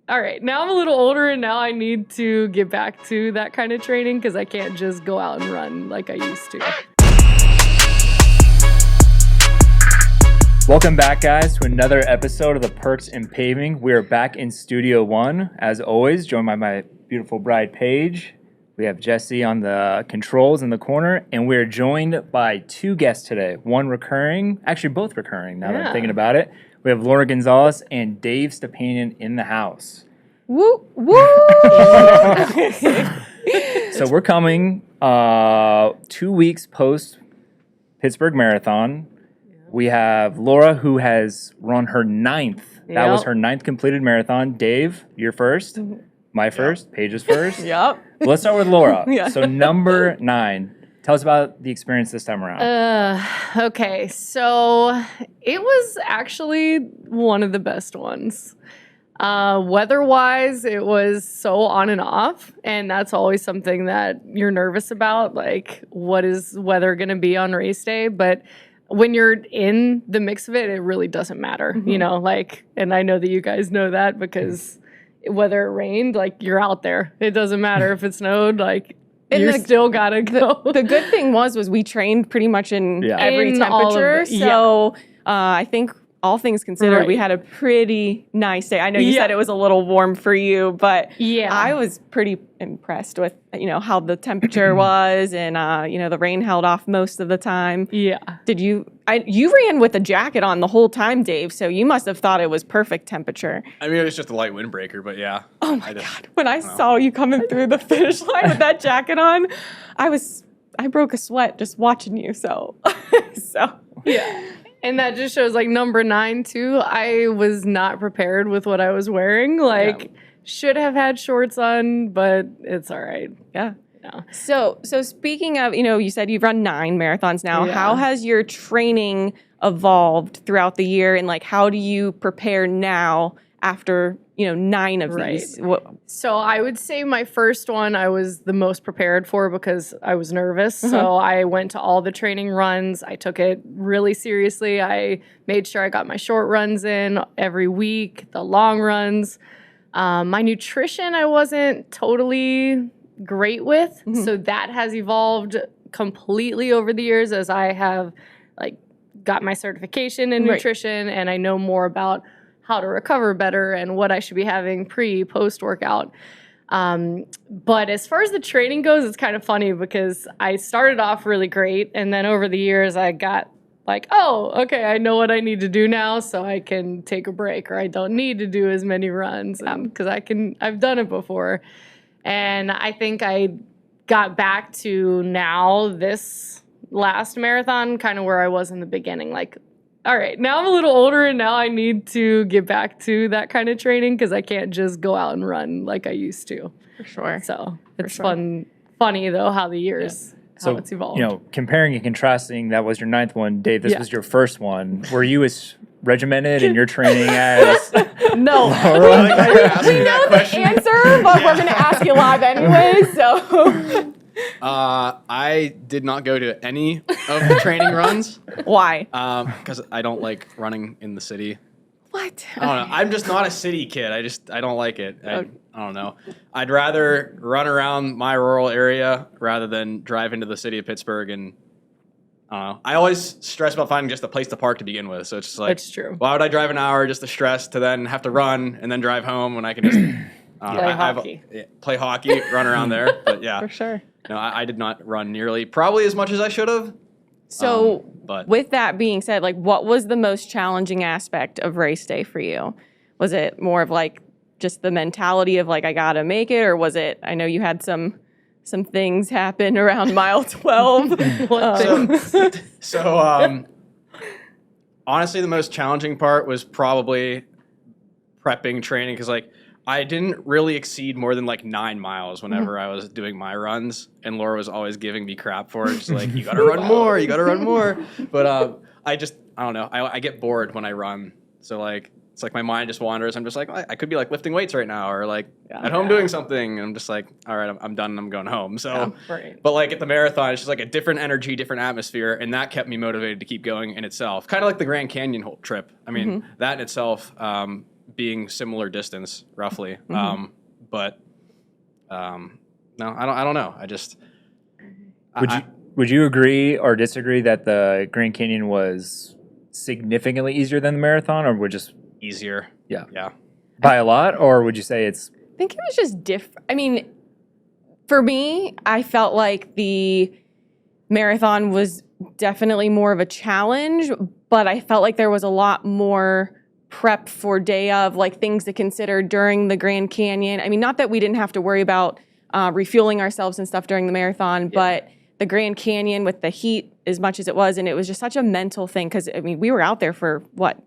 all right, now I'm a little older and now I need to get back to that kind of training because I can't just go out and run like I used to. Welcome back, guys, to another episode of the Perks in Paving. We are back in Studio 1, as always, joined by my beautiful bride, Paige. We have Jesse on the controls in the corner, and we're joined by two guests today. One recurring, actually both recurring now that I'm thinking about it. We have Laura Gonzales and Dave Stepanian in the house. Woo! Woo! So we're coming 2 weeks post Pittsburgh Marathon. We have Laura, who has run her 9th. That was her 9th completed marathon. Dave, you're first. My first. Paige's first. Yep. Well, let's start with Laura. Yeah. So number 9. Tell us about the experience this time around. Okay, so it was actually one of the best ones. Weather-wise, it was so on and off, and that's always something that you're nervous about, like what is weather going to be on race day, but when you're in the mix of it, it really doesn't matter, you know, like, and I know that you guys know that because whether it rained, like you're out there. It doesn't matter if it snowed, like you still gotta go. The good thing was we trained pretty much in every In temperature. So I think all things considered, we had a pretty nice day. I know you said it was a little warm for you, but I was pretty impressed with, you know, how the temperature was and, you know, the rain held off most of the time. Yeah. Did you ran with a jacket on the whole time, Dave, so you must have thought it was perfect temperature. I mean, it was just a light windbreaker, but yeah. Oh my God. When I saw you coming through the finish line with that jacket on, I broke a sweat just watching you, so. Yeah. And that just shows, like, number 9, too. I was not prepared with what I was wearing. Like, should have had shorts on, but it's all right. Yeah. So speaking of, you know, you said you've run 9 marathons now. How has your training evolved throughout the year? And, like, how do you prepare now after, you know, 9 of these? So I would say my first one I was the most prepared for because I was nervous. So I went to all the training runs. I took it really seriously. I made sure I got my short runs in every week, the long runs. My nutrition I wasn't totally great with. So that has evolved completely over the years as I have like got my certification in nutrition and I know more about how to recover better and what I should be having post workout. But as far as the training goes, it's kind of funny because I started off really great. And then over the years I got like, oh, okay, I know what I need to do now so I can take a break or I don't need to do as many runs because I've done it before. And I think I got back to now this last marathon kind of where I was in the beginning, like, all right, now I'm a little older and now I need to get back to that kind of training because I can't just go out and run like I used to. For sure. So it's funny though how the years, how it's evolved. You know, comparing and contrasting, that was your 9th one. Dave, this was your first one. Were you as regimented in your training as No. Laura? We know the answer, but we're going to ask you live anyway, so... I did not go to any of the training runs. Why? Because I don't like running in the city. What? I don't know. I'm just not a city kid. I don't like it. I don't know. I'd rather run around my rural area rather than drive into the city of Pittsburgh. And I don't know. I always stress about finding just a place to park to begin with. So it's just like, That's true. Why would I drive an hour just to stress to then have to run and then drive home when I can just play hockey, run around there. But yeah, For sure. No, I did not run probably as much as I should have. So, but with that being said, like, what was the most challenging aspect of race day for you? Was it more of like just the mentality of like I gotta make it, or was it? I know you had some things happen around mile 12. Honestly, the most challenging part was probably prepping training because like I didn't really exceed more than like 9 miles whenever I was doing my runs, and Laura was always giving me crap for it. She's like, "You gotta run more, you gotta run more." But I don't know. I get bored when I run, so like it's like my mind just wanders. I'm just like, I could be like lifting weights right now, or like at home doing something, and I'm just like, all right, I'm done. I'm going home. So, but like at the marathon, it's just like a different energy, different atmosphere, and that kept me motivated to keep going in itself. Kind of like the Grand Canyon trip. I mean, that in itself. being similar distance roughly. No, I don't know. I just would you agree or disagree that the Grand Canyon was significantly easier than the marathon, or would just easier? Yeah. Yeah. By a lot, or would you say it's? I think it was just different. I mean, for me, I felt like the marathon was definitely more of a challenge, but I felt like there was a lot more prep for day of, like things to consider during the Grand Canyon. I mean, not that we didn't have to worry about refueling ourselves and stuff during the marathon, but the Grand Canyon with the heat as much as it was, and it was just such a mental thing because, I mean, we were out there for, what,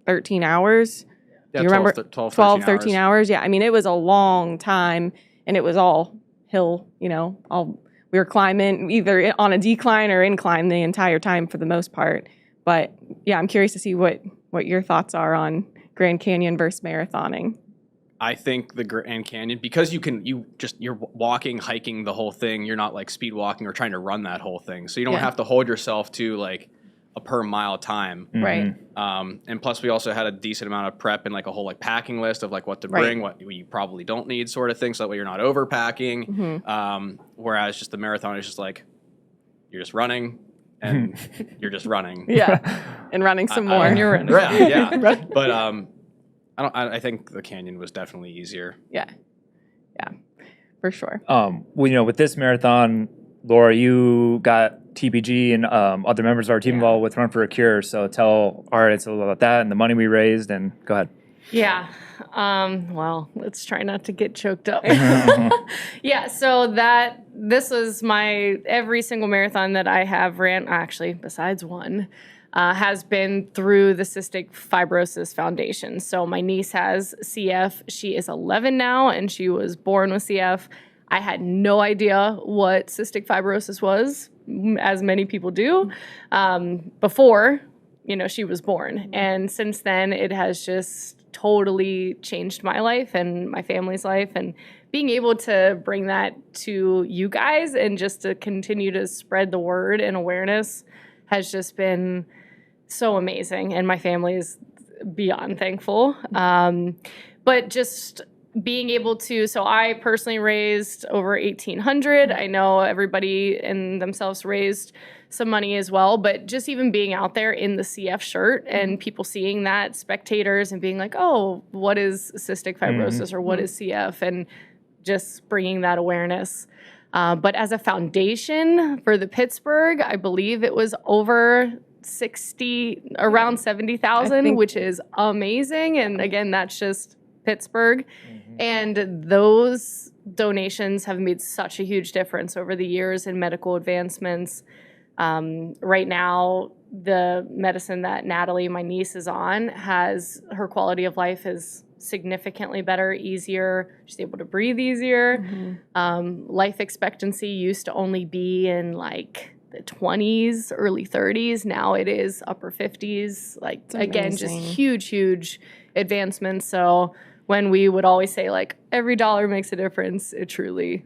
13 hours? Yeah, you remember? 12, 13 hours. Yeah, I mean, it was a long time, and it was all hill, we were climbing either on a decline or incline the entire time for the most part. But yeah, I'm curious to see what your thoughts are on Grand Canyon versus marathoning. I think the Grand Canyon, because you're walking, hiking the whole thing. You're not like speed walking or trying to run that whole thing. So you don't have to hold yourself to like a per mile time. Right. And plus we also had a decent amount of prep and like a whole like packing list of like what to bring, what you probably don't need sort of thing. So that way you're not overpacking. Whereas just the marathon is just like, you're just running and you're just running. Yeah. And running some more. And you're running. Yeah. But, I think the Canyon was definitely easier. Yeah, for sure. Well, with this marathon, Laura, you got TPG and other members of our team involved with Run for a Cure. So tell our audience a little about that and the money we raised, and go ahead. Yeah. Well, let's try not to get choked up. Yeah. So this was every single marathon that I have ran, actually, besides one, has been through the Cystic Fibrosis Foundation. So my niece has CF. She is 11 now, and she was born with CF. I had no idea what cystic fibrosis was, as many people do, before, she was born. And since then, it has just totally changed my life and my family's life. And being able to bring that to you guys and just to continue to spread the word and awareness has just been so amazing. And my family is beyond thankful. But just being able to, so I personally raised over $1,800. I know everybody in themselves raised some money as well, but just even being out there in the CF shirt and people seeing that, spectators, and being like, oh, what is cystic fibrosis or what is CF, and just bringing that awareness. But as a foundation for the Pittsburgh, I believe it was over around 70,000, which is amazing. And again, that's just Pittsburgh. And those donations have made such a huge difference over the years in medical advancements. Right now, the medicine that Natalie, my niece, is on, her quality of life is significantly better, easier. She's able to breathe easier. Life expectancy used to only be in like the 20s, early 30s. Now it is upper 50s. Like, again, just huge advancements. So when we would always say like every dollar makes a difference, it truly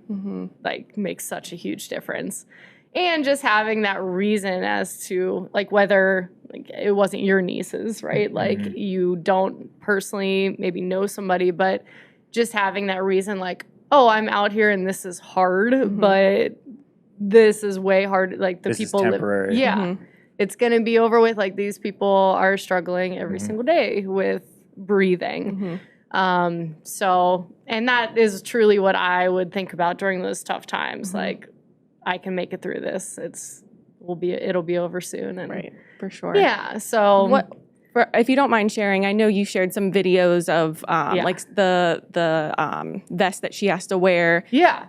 like makes such a huge difference. And just having that reason as to like whether like it wasn't your nieces, right? Like you don't personally maybe know somebody, but just having that reason like, oh, I'm out here and this is hard, but this is way hard. Like the people temporary. It's going to be over with. Like these people are struggling every single day with breathing. So, and that is truly what I would think about during those tough times. Like, I can make it through this. It'll be over soon. And right, for sure. Yeah. So, if you don't mind sharing, I know you shared some videos of like the vest that she has to wear. Yeah.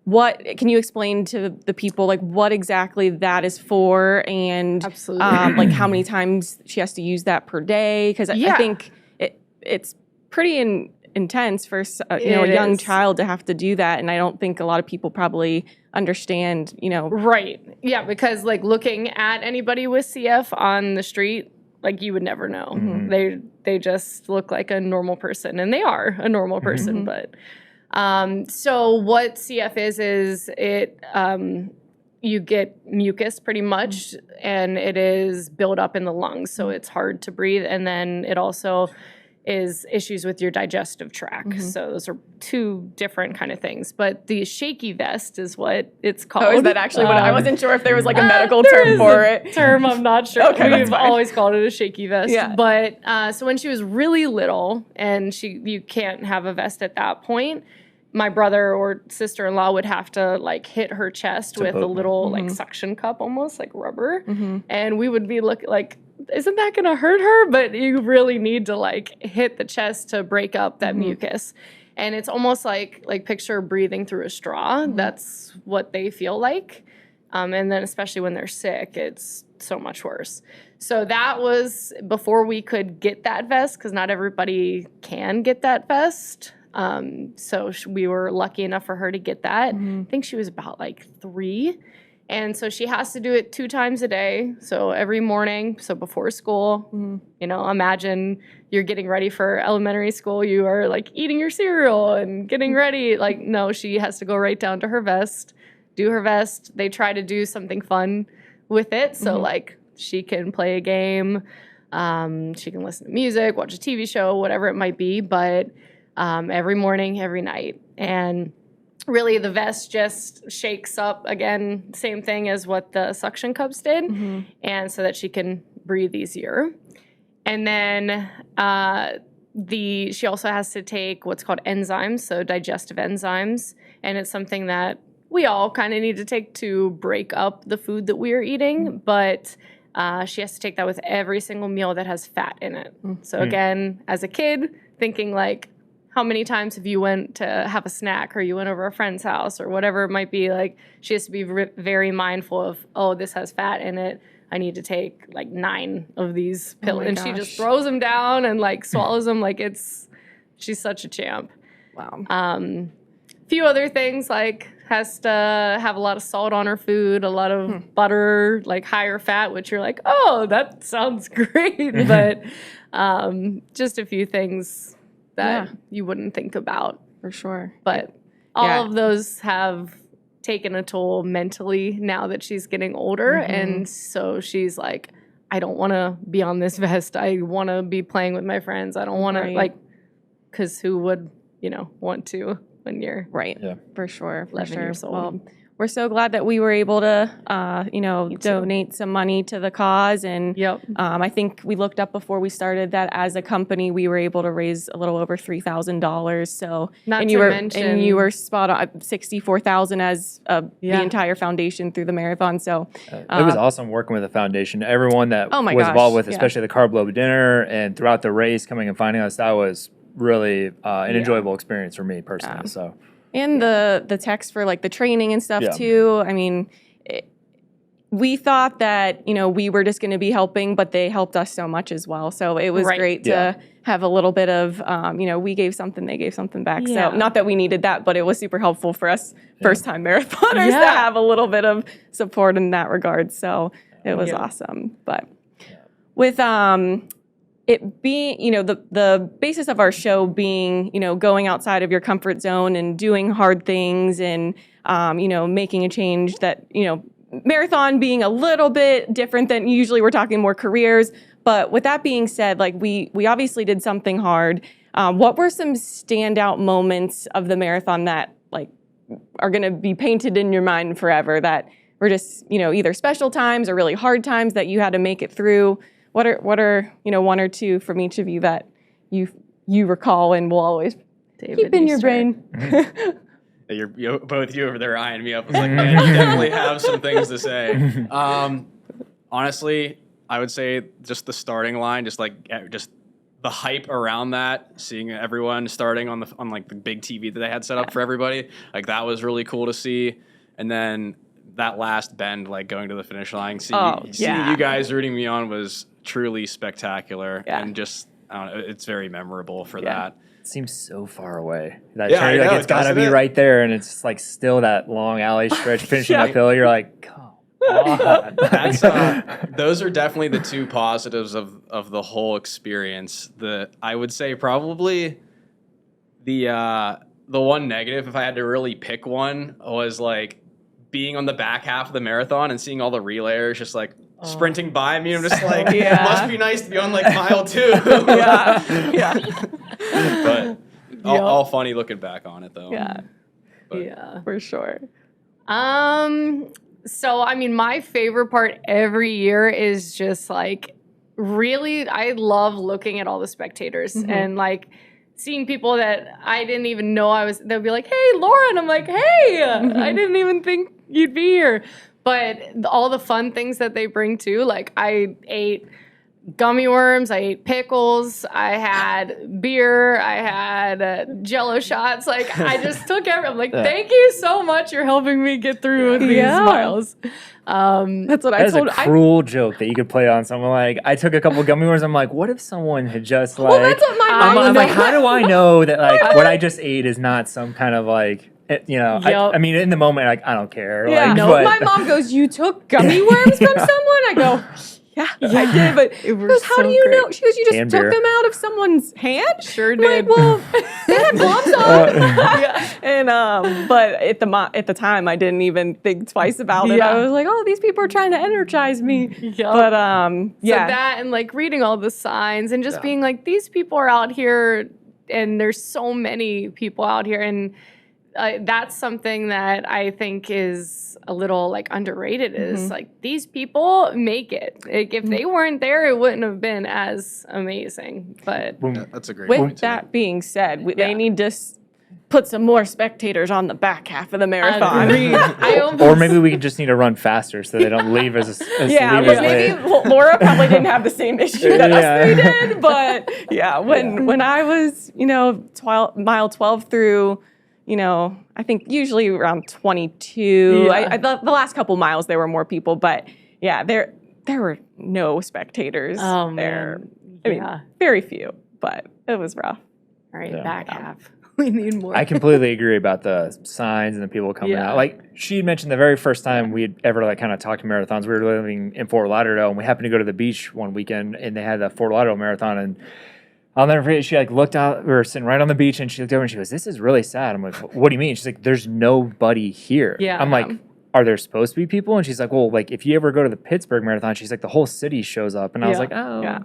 What can you explain to the people like what exactly that is for, and like how many times she has to use that per day? Because I think it's pretty intense for a young child to have to do that, and I don't think a lot of people probably understand. Right? Yeah, because like looking at anybody with CF on the street, like you would never know. They just look like a normal person, and they are a normal person, but. So what CF is it, you get mucus pretty much, and it is built up in the lungs, so it's hard to breathe. And then it also is issues with your digestive tract. So those are two different kind of things. But the shaky vest is what it's called. Oh, is that actually what I wasn't sure if there was like a medical term for it. Term, I'm not sure. Okay, We've always called it a shaky vest. Yeah. But so when she was really little, and you can't have a vest at that point, my brother or sister-in-law would have to like hit her chest with a little like suction cup, almost like rubber, and we would be like, isn't that going to hurt her? But you really need to like hit the chest to break up that mucus. And it's almost like picture breathing through a straw. That's what they feel like. And then especially when they're sick, it's so much worse. So that was before we could get that vest, because not everybody can get that vest. So we were lucky enough for her to get that. I think she was about like 3. And so she has to do it 2 times a day. So every morning, so before school, you know, imagine you're getting ready for elementary school. You are like eating your cereal and getting ready. Like, no, she has to go right down to her vest, do her vest. They try to do something fun with it. So like she can play a game. She can listen to music, watch a TV show, whatever it might be. But every morning, every night. And really, the vest just shakes up, again, same thing as what the suction cups did, and so that she can breathe easier. And then she also has to take what's called enzymes, so digestive enzymes, and it's something that we all kind of need to take to break up the food that we are eating, but she has to take that with every single meal that has fat in it. So again, as a kid, thinking like, how many times have you went to have a snack, or you went over a friend's house, or whatever it might be? Like, she has to be very mindful of, oh, this has fat in it. I need to take like 9 of these pills. And she just throws them down and like swallows them like she's such a champ. Wow. Few other things, like has to have a lot of salt on her food, a lot of butter, like higher fat, which you're like, oh, that sounds great. But just a few things that you wouldn't think about. For sure. But all of those have taken a toll mentally now that she's getting older. And so she's like, I don't want to be on this vest. I want to be playing with my friends. I don't want to, like, because who would, want to when you're for sure. 11 years old. Well, we're so glad that we were able to, donate some money to the cause. And I think we looked up before we started that as a company, we were able to raise a little over $3,000. So, and you were spot on, $64,000 as the entire foundation through the marathon. So it was awesome working with the foundation. Everyone that was involved with, especially the Carb Load dinner and throughout the race, coming and finding us, that was really an enjoyable experience for me personally. So. And the text for like the training and stuff too. I mean, we thought that, we were just going to be helping, but they helped us so much as well. So it was great to have a little bit of, we gave something, they gave something back. So not that we needed that, but it was super helpful for us first-time marathoners to have a little bit of support in that regard. So it was awesome. But with it being, the basis of our show being, going outside of your comfort zone and doing hard things and, making a change that, marathon being a little bit different than usually we're talking more careers. But with that being said, like we obviously did something hard. What were some standout moments of the marathon that like are going to be painted in your mind forever that were just, either special times or really hard times that you had to make it through? What are one or two from each of you that you recall and will always keep in your brain? You're both you over there eyeing me up. I was like, man, you definitely have some things to say. Honestly, I would say just the starting line, just the hype around that, seeing everyone starting on like the big TV that they had set up for everybody, like that was really cool to see. And then that last bend, like going to the finish line, seeing you guys rooting me on was truly spectacular, and just I don't know, it's very memorable for that. It seems so far away. That turn, like it's got to be right there, and it's like still that long alley stretch finishing uphill. You're like, come on. Those are definitely the two positives of the whole experience. I would say probably the one negative, if I had to really pick one, was like being on the back half of the marathon and seeing all the relayers just like sprinting by me. I'm just like, it must be nice to be on like mile 2. yeah. But all funny looking back on it though. Yeah. Yeah. For sure. So, I mean, my favorite part every year is just like really, I love looking at all the spectators and like seeing people that I didn't even know they'll be like, hey, Laura. And I'm like, hey, I didn't even think you'd be here. But all the fun things that they bring too, like I ate gummy worms, I ate pickles, I had beer, I had Jello shots. Like I just took I'm like, thank you so much. You're helping me get through these miles. That's what I told. That is a cruel joke that you could play on someone. Like I took a couple of gummy worms. I'm like, what if someone had just like? Well, that's what my mom I'm like, how do I know that like what I just ate is not some kind of like. You know, I mean, in the moment, like I don't care. Yeah, like, no. My mom goes, "You took gummy worms from someone?" I go, "Yeah, I did." But she goes, "How do you know?" She goes, "You just took them out of someone's hand." Sure I'm did. like, well, they had gloves on. And but at the time, I didn't even think twice about it. I was like, "Oh, these people are trying to energize me." But So that and like reading all the signs and just being like, these people are out here, and there's so many people out here, and that's something that I think is a little like underrated is like these people make it. Like, if they weren't there, it wouldn't have been as amazing. But that's a great with point. that being said, they need to put some more spectators on the back half of the marathon. Or maybe we just need to run faster so they don't leave as maybe Laura probably didn't have the same issue that us three did. But when I was, mile 12 through, I think usually around 22. The last couple miles there were more people, but there were no spectators there. I mean, very few, but it was rough. All right, back half. We need more. I completely agree about the signs and the people coming out. Like she mentioned, the very first time we had ever like kind of talked to marathons, we were living in Fort Lauderdale, and we happened to go to the beach one weekend, and they had the Fort Lauderdale Marathon, and I'll never forget, she like looked out, we were sitting right on the beach, and she looked over and she goes, "This is really sad." I'm like, "What do you mean?" She's like, "There's nobody here." Yeah. I'm like, "Are there supposed to be people?" And she's like, "Well, like if you ever go to the Pittsburgh Marathon," she's like, "the whole city shows up." And I was like, "Oh." Yeah.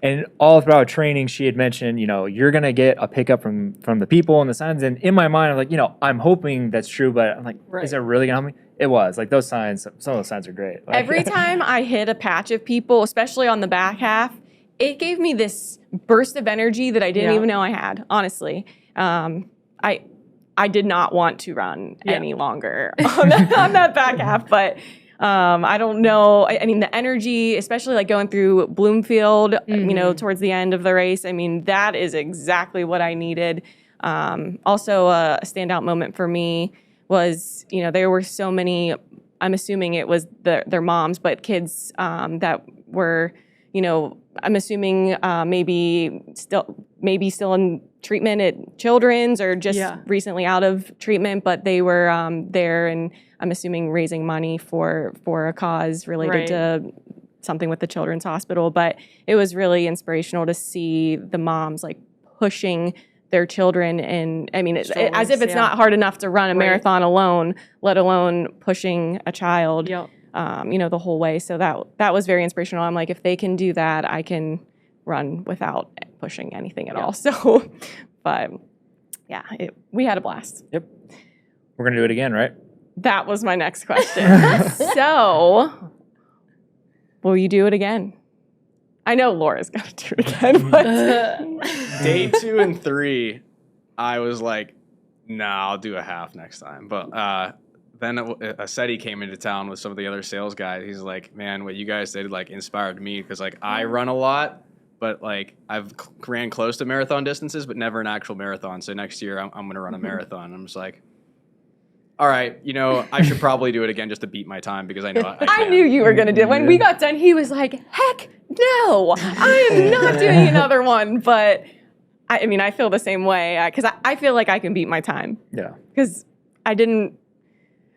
And all throughout training, she had mentioned, you're going to get a pickup from the people and the signs. And in my mind, I'm like, I'm hoping that's true, but I'm like, is it really going to help me? It was. Like those signs, some of those signs are great. Like, every time I hit a patch of people, especially on the back half, it gave me this burst of energy that I didn't even know I had, honestly. I did not want to run any longer on that back half, but I don't know. I mean, the energy, especially like going through Bloomfield, towards the end of the race, I mean, that is exactly what I needed. Also, a standout moment for me was, there were so many, I'm assuming it was their moms, but kids that were, I'm assuming maybe still in treatment at Children's or just recently out of treatment, but they were there, and I'm assuming raising money for a cause related to something with the Children's Hospital. But it was really inspirational to see the moms like pushing their children, and I mean, as if it's not hard enough to run a marathon alone, let alone pushing a child. The whole way. So that was very inspirational. I'm like, if they can do that, I can run without pushing anything at all. So, but we had a blast. Yep. We're going to do it again, right? That was my next question. So, will you do it again? I know Laura's going to do it again, but day 2 and 3, I was like, nah, I'll do a half next time. But, then Seti came into town with some of the other sales guys. He's like, "Man, what you guys did like inspired me because like I run a lot, but like I've ran close to marathon distances, but never an actual marathon. So next year I'm going to run a marathon." I'm just like, all right, I should probably do it again just to beat my time because I know I knew you were going to do it. When we got done, he was like, "Heck no, I am not doing another one." But I mean, I feel the same way because I feel like I can beat my time. Yeah. Because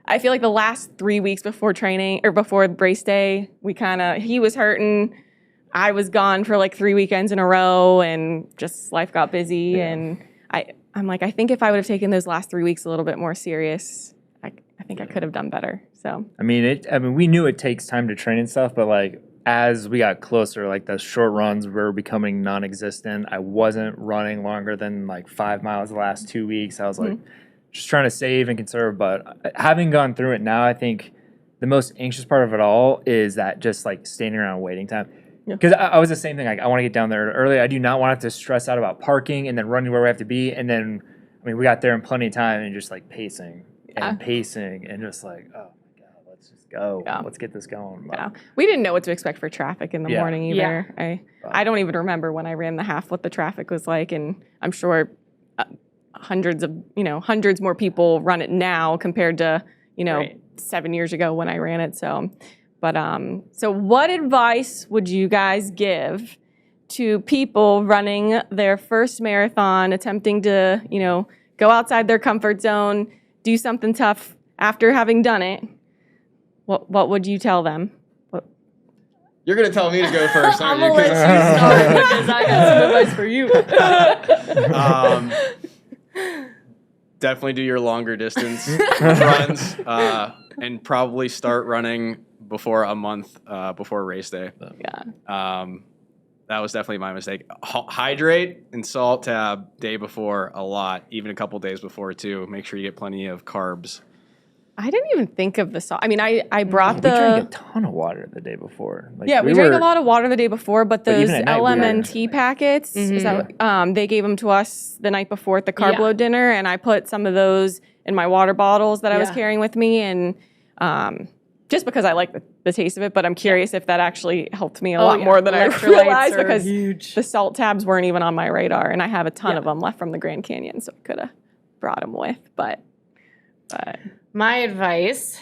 I feel like the last 3 weeks before training or before race day, he was hurting. I was gone for like 3 weekends in a row, and just life got busy. And I'm like, I think if I would have taken those last 3 weeks a little bit more serious, I think I could have done better. So I mean, we knew it takes time to train and stuff, but like as we got closer, like the short runs were becoming non-existent. I wasn't running longer than like 5 miles the last 2 weeks. I was like just trying to save and conserve. But having gone through it now, I think the most anxious part of it all is that just like standing around waiting time. Because I was the same thing. Like I want to get down there early. I do not want to have to stress out about parking and then running where we have to be. And then, I mean, we got there in plenty of time and just like pacing and just like, oh my God, let's just go. Yeah. Let's get this going. Yeah. We didn't know what to expect for traffic in the morning either. Yeah. I don't even remember when I ran the half what the traffic was like. And I'm sure hundreds more people run it now compared to, 7 years ago when I ran it. So what advice would you guys give to people running their first marathon, attempting to, go outside their comfort zone, do something tough after having done it? What would you tell them? You're going to tell me to go first, aren't I'm you? going to let you start because I got some advice for you. Definitely do your longer distance runs and probably start running before a month before race day. Yeah. That was definitely my mistake. Hydrate and salt tab day before a lot, even a couple days before too. Make sure you get plenty of carbs. I didn't even think of the salt. I mean, I brought we drank a ton of water the day before. Like, we drank a lot of water the day before, but those LMNT packets, is that they gave them to us the night before at the carb load dinner, and I put some of those in my water bottles that I was carrying with me, and just because I like the taste of it, but I'm curious if that actually helped me a lot more than I realized, because the salt tabs weren't even on my radar, and I have a ton of them left from the Grand Canyon, so I could have brought them with, but. My advice,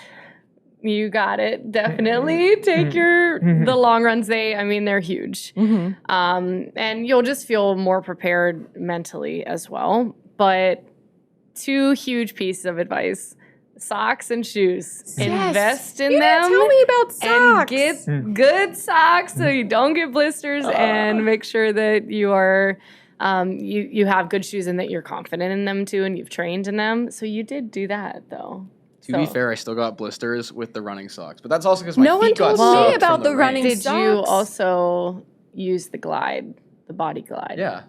you got it. Definitely take the long runs. They're huge. And you'll just feel more prepared mentally as well. But 2 huge pieces of advice: socks and shoes. Yes. Invest in them. Tell me about socks. And get good socks so you don't get blisters, and make sure that you are you have good shoes and that you're confident in them too, and you've trained in them. So you did do that though. To be fair, I still got blisters with the running socks, but that's also because my feet got soaked. No one told me about the running socks. Did you also use the body glide? Yeah.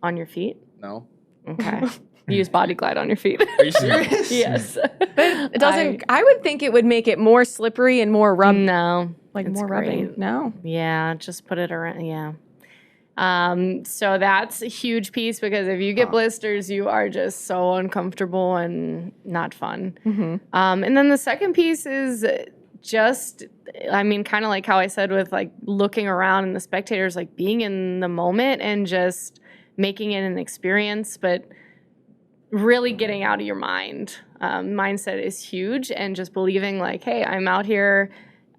On your feet? No. Okay. You use body glide on your feet. Are you serious? Yes. It doesn't. I would think it would make it more slippery and more rub. No, like more rubbing. No. Yeah, just put it around. Yeah. So that's a huge piece, because if you get blisters, you are just so uncomfortable and not fun. And then the second piece is just, kind of like how I said with like looking around and the spectators, like being in the moment and just making it an experience, but really getting out of your mind. Mindset is huge, and just believing like, hey, I'm out here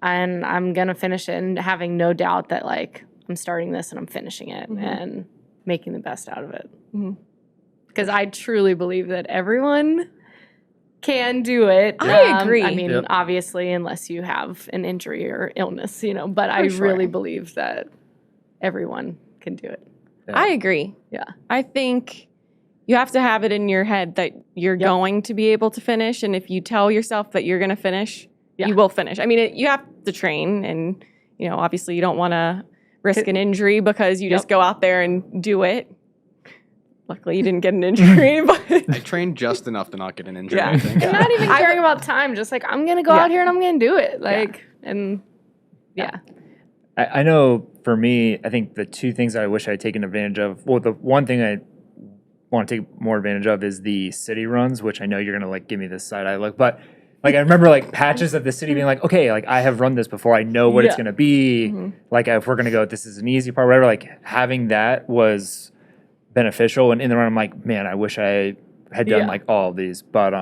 and I'm going to finish it, and having no doubt that like, I'm starting this and I'm finishing it and making the best out of it. Because I truly believe that everyone can do it. I agree. Obviously, unless you have an injury or illness, but I really believe that everyone can do it. Yeah. I agree. Yeah. I think you have to have it in your head that you're going to be able to finish. And if you tell yourself that you're going to finish, you will finish. You have to train, and, obviously you don't want to risk an injury because you just go out there and do it. Luckily, you didn't get an injury. But I trained just enough to not get an injury, I think. And not even caring about time, just like, I'm going to go out here and I'm going to do it. I know for me, I think the 2 things that I wish I had taken advantage of, well, the one thing I want to take more advantage of is the city runs, which I know you're going to give me this side eye look, but I remember patches of the city being like, okay, I have run this before. I know what it's going to be. If we're going to go, this is an easy part, whatever. Having that was beneficial. And in the run, I'm like, man, I wish I had done all of these. But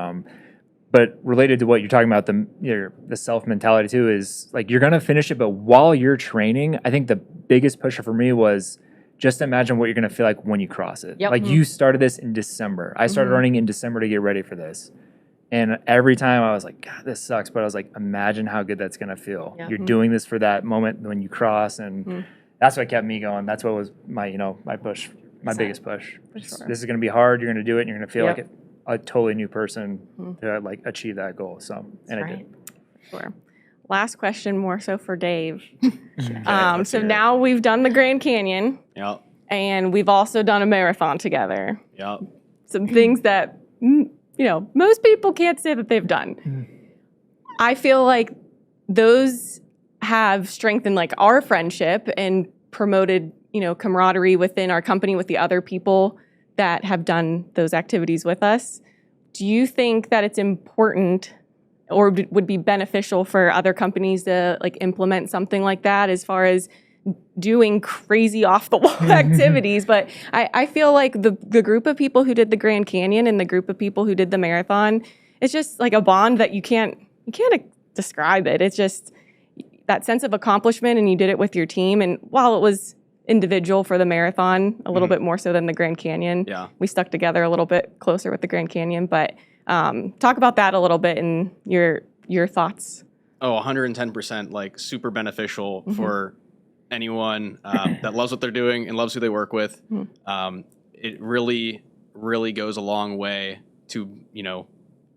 related to what you're talking about, the self mentality too, is you're going to finish it. But while you're training, I think the biggest pusher for me was just imagine what you're going to feel like when you cross it. You started this in December. I started running in December to get ready for this. And every time I was like, God, this sucks. But I was like, imagine how good that's going to feel. You're doing this for that moment when you cross. And that's what kept me going. That's what was my, my push, my biggest push. This is going to be hard. You're going to do it. And you're going to feel like it. a totally new person to like achieve that goal. So, and I did. Sure. Last question, more so for Dave. Let's So hear it. now we've done the Grand Canyon, Yep. and we've also done a marathon together. Yep. Some things that, most people can't say that they've done. I feel like those have strengthened like our friendship and promoted, camaraderie within our company with the other people that have done those activities with us. Do you think that it's important or would be beneficial for other companies to like implement something like that as far as doing crazy off the wall activities? But I feel like the group of people who did the Grand Canyon and the group of people who did the marathon, it's just like a bond that you can't describe it. It's just that sense of accomplishment, and you did it with your team. And while it was individual for the marathon, a little bit more so than the Grand Canyon, we stuck together a little bit closer with the Grand Canyon. But talk about that a little bit and your thoughts. Oh, 110%, like super beneficial for anyone that loves what they're doing and loves who they work with. It really, really goes a long way to,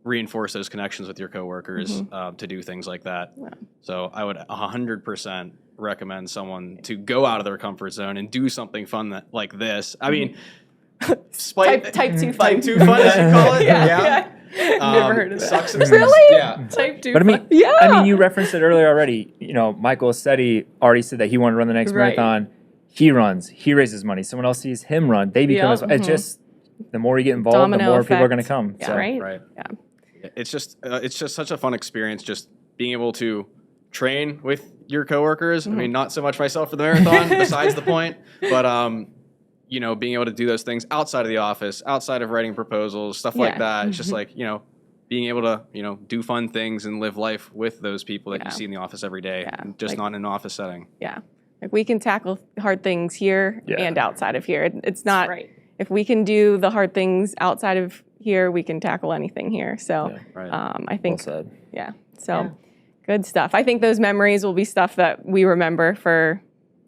reinforce those connections with your coworkers to do things like that. Yeah. So I would 100% recommend someone to go out of their comfort zone and do something fun like this. I mean, type 2 fun. Type 2 fun, as you call it. Yeah. Never heard of that. Really? Yeah. Type 2 But I mean, fun. I mean, you referenced it earlier already. Michael Setti already said that he wanted to run the next marathon. He runs. He raises money. Someone else sees him run. They become. It's just the more you get involved, Domino the more effect. people are going to come. Yeah. So. Right. Yeah. It's just such a fun experience, just being able to train with your coworkers. I mean, not so much myself for the marathon, besides the point, but being able to do those things outside of the office, outside of writing proposals, stuff like that. It's just like, being able to, do fun things and live life with those people that you see in the office every day, just not in an office setting. Yeah. Like we can tackle hard things here and outside of here. It's not, if we can do the hard things outside of here, we can tackle anything here. So I think, good stuff. I think those memories will be stuff that we remember for,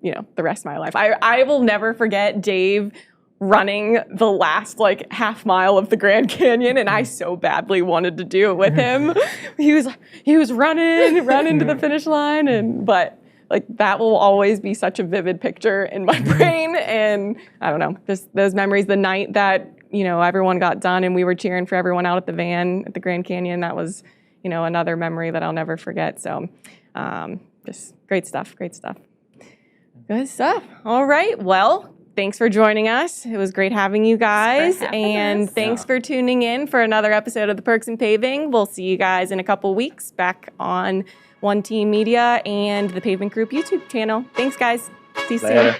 the rest of my life. I will never forget Dave running the last like half mile of the Grand Canyon, and I so badly wanted to do it with him. He was running to the finish line, but like that will always be such a vivid picture in my brain. And I don't know, just those memories, the night that, everyone got done and we were cheering for everyone out at the van at the Grand Canyon, that was, another memory that I'll never forget. So just great stuff. Good stuff. All right. Well, thanks for joining us. It was great having you guys. And thanks for tuning in for another episode of the Perks in Paving. We'll see you guys in a couple weeks back on One Team Media and the Pavement Group YouTube channel. Thanks, guys. See you soon.